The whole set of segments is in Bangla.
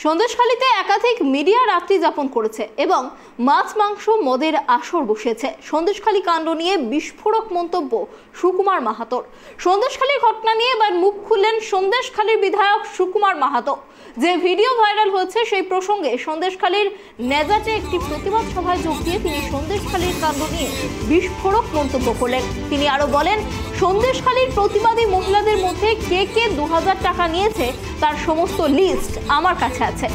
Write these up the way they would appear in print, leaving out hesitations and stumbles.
সন্দেশখালীতে একাধিক মিডিয়া রাত্রি যাপন করেছে এবং মাছ মাংস মদের আসর বসেছে। সন্দেশখালী কাণ্ড নিয়ে বিস্ফোরক মন্তব্য সুকুমার মাহাতোর। সন্দেশখালীর ঘটনা নিয়ে এবার মুখ খুললেন সন্দেশখালীর বিধায়ক সুকুমার মাহাতো। যে ভিডিও ভাইরাল হয়েছে সেই প্রসঙ্গে সন্দেশখালীর নেজাটে একটি প্রতিবাদ সভায় যোগ দিয়ে তিনি সন্দেশখালীর কাণ্ড নিয়ে বিস্ফোরক মন্তব্য করলেন। তিনি আরো বলেন, সন্দেশখালীর প্রতিবাদী মহিলাদের মধ্যে কে কে 2000 টাকা নিয়েছে তার সমস্ত লিস্ট আমার কাছে আছে।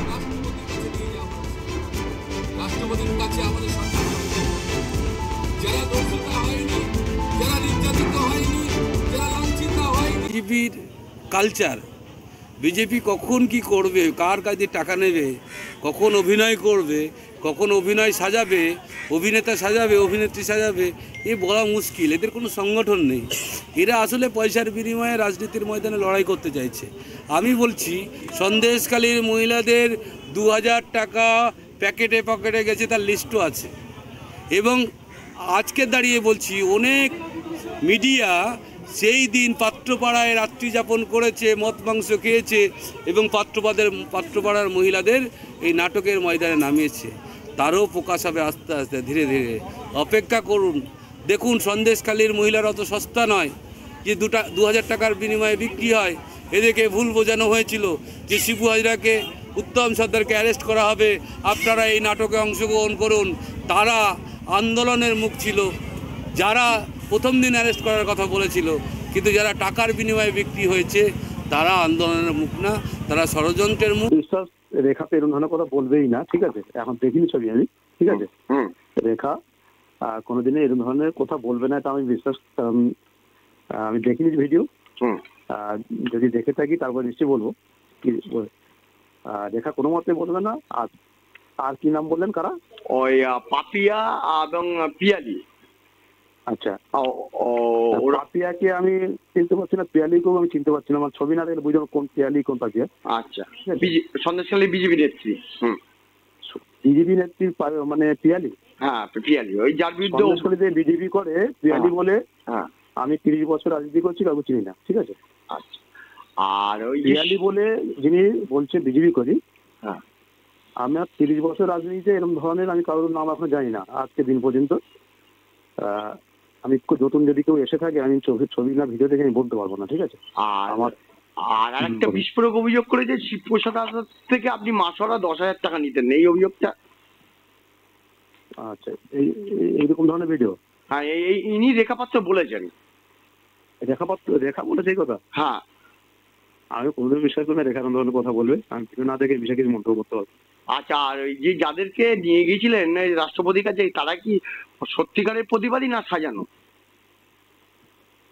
বিজেপির কালচার, বিজেপি কখন কি করবে, কার কাছে টাকা নেবে, কখন অভিনয় করবে, কখন অভিনয় সাজাবে, অভিনেতা সাজাবে, অভিনেত্রী সাজাবে, এ বলা মুশকিল। এদের কোনো সংগঠন নেই। এরা আসলে পয়সার বিনিময়ে রাজনীতির ময়দানে লড়াই করতে চাইছে। আমি বলছি, সন্দেশখালীর মহিলাদের 2000 টাকা প্যাকেটে পকেটে গেছে, তার লিস্টও আছে। এবং আজকে দাঁড়িয়ে বলছি, অনেক মিডিয়া সেই দিন পাত্রপাড়ায় রাত্রি যাপন করেছে, মদ মাংস খেয়েছে এবং পাত্রপাড়ার মহিলাদের এই নাটকের ময়দানে নামিয়েছে। তারও প্রকাশ হবে আস্তে আস্তে, ধীরে ধীরে। অপেক্ষা করুন, দেখুন। সন্দেশখালীর মহিলারা অত সস্তা নয় যে 2000 টাকার বিনিময়ে বিক্রি হয়। এদেরকে ভুল বোঝানো হয়েছিল যে শিবু হাজরাকে, উত্তম সর্দারকে অ্যারেস্ট করা হবে, আপনারা এই নাটকে অংশগ্রহণ করুন। তারা আন্দোলনের মুখ ছিল, যারা প্রথম দিন অ্যারেস্ট করার কথা বলেছিল, কিন্তু যারা টাকার বিনিময়ে বিক্রি হয়েছে তারা আন্দোলনের মুখ না, তারা ষড়যন্ত্রের মুখ। বিশ্বাস রেখা তো এরকম ধরনের কথা বলবেই না, ঠিক আছে? এখন দেখিনি ছবি আমি, ঠিক আছে? রেখা কোনোদিনই এরকম ধরনের কথা বলবে না, এটা আমি বিশ্বাস, আমি দেখিনি ভিডিও। যদি দেখে থাকি তারপর নিশ্চয়ই বলবো। কি রেখা কোনো মতে বলবে না। আর কি নাম বললেন কারা? ওই পাপিয়া এবং পিয়ালি। আচ্ছা, পাপিয়াকে আমি চিনতে পারছি না, পিয়ালিকেও আমি চিনতে পারছি না। আমার ছবি না দেখলে বুঝলাম কোন পিয়ালি কোন পাপিয়া। আচ্ছা, সন্দেশখালী বিজেপি নেত্রী। বিজেপি নেত্রী মানে পিয়ালি? হ্যাঁ, পিয়ালি, ওই যার বিরুদ্ধে সন্দেশখালীতে বিজেপি করে পিয়ালি বলে। হ্যাঁ, আমি 30 বছর রাজনীতি করছি, কাউকে চিনি না, ঠিক আছে? আচ্ছা, আর ওই পিয়ালি বলে যিনি বলছে বিজেপি করি, হ্যাঁ, আমার 30 বছর রাজনীতিতে এরকম ধরনের আমি কারোর নাম এখনো জানি না আজকে দিন পর্যন্ত। আমি নতুন যদি কেউ এসে থাকে, আমি ছবি না ভিডিও দেখে আমি বলতে পারবো না, ঠিক আছে? আর আরেকটা বিস্ফোরক অভিযোগ করে যে শিবপ্রসাদ থেকে আপনি মাসোরা 10,000 টাকা নিতেন, এই অভিযোগটা। আচ্ছা, এইরকম ধরনের ভিডিও? হ্যাঁ, ইনি রেখাপাত্র বলেছেন। রেখা বলেছে এই কথা? হ্যাঁ, আমি কোনোদিন বিশ্বাস করি না রেখা ধরনের কথা বলবে। আমি কিছু না দেখে বিষয়ে কিছু মন্তব্য করতে পারবো। আচ্ছা, আর ওই যে যাদেরকে নিয়ে গিয়েছিলেন রাষ্ট্রপতির কাছে, তারা কি সত্যিকারের প্রতিবাদী না সাজানো?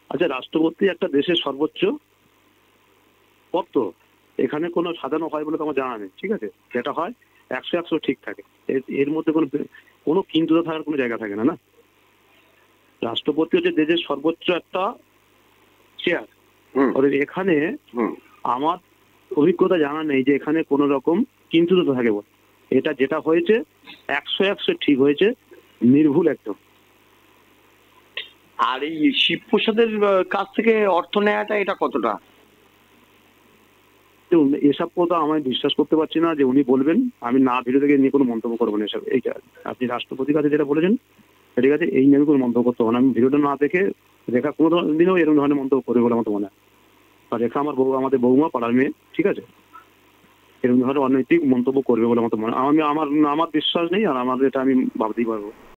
আচ্ছা, রাষ্ট্রপতি একটা দেশের সর্বোচ্চ পদ, তো এখানে কোনো সাজানো হয় বলে তো আমার জানা নেই, ঠিক আছে? যেটা হয় 100 ঠিক থাকে, এর মধ্যে কোনো কিন্তু থাকার কোনো জায়গা থাকে না। না, রাষ্ট্রপতি হচ্ছে দেশের সর্বোচ্চ একটা চেয়ার। এখানে আমার অভিজ্ঞতা জানা নেই যে এখানে কোন রকম কিন্তু থাকে বলে। এটা যেটা হয়েছে 100 ঠিক হয়েছে, নির্ভুল একদম। আর এই শিবপ্রসাদের কাছ থেকে অর্থ নেওয়াটা, এটা কতটা? এসব কথা আমি বিশ্বাস করতে পারছি না যে উনি বলবেন। আমি না ভিডিও থেকে নিয়ে কোনো মন্তব্য করবো না এসব। এইটা আপনি রাষ্ট্রপতির কাছে যেটা বলেছেন, ঠিক আছে, এই নিয়ে আমি কোনো মন্তব্য করতে হবে না। আমি ভিডিওটা না দেখে রেখা কোনো দিনও এরকম ধরনের মন্তব্য করবে বলে আমার মনে হয়। আর রেখা আমাদের বৌমা, পাড়ার মেয়ে, ঠিক আছে? এরকম ধরনের অনৈতিক মন্তব্য করবে বলে আমার মনে হয়। আমার বিশ্বাস নেই, আর আমার এটা আমি ভাবতেই পারবো।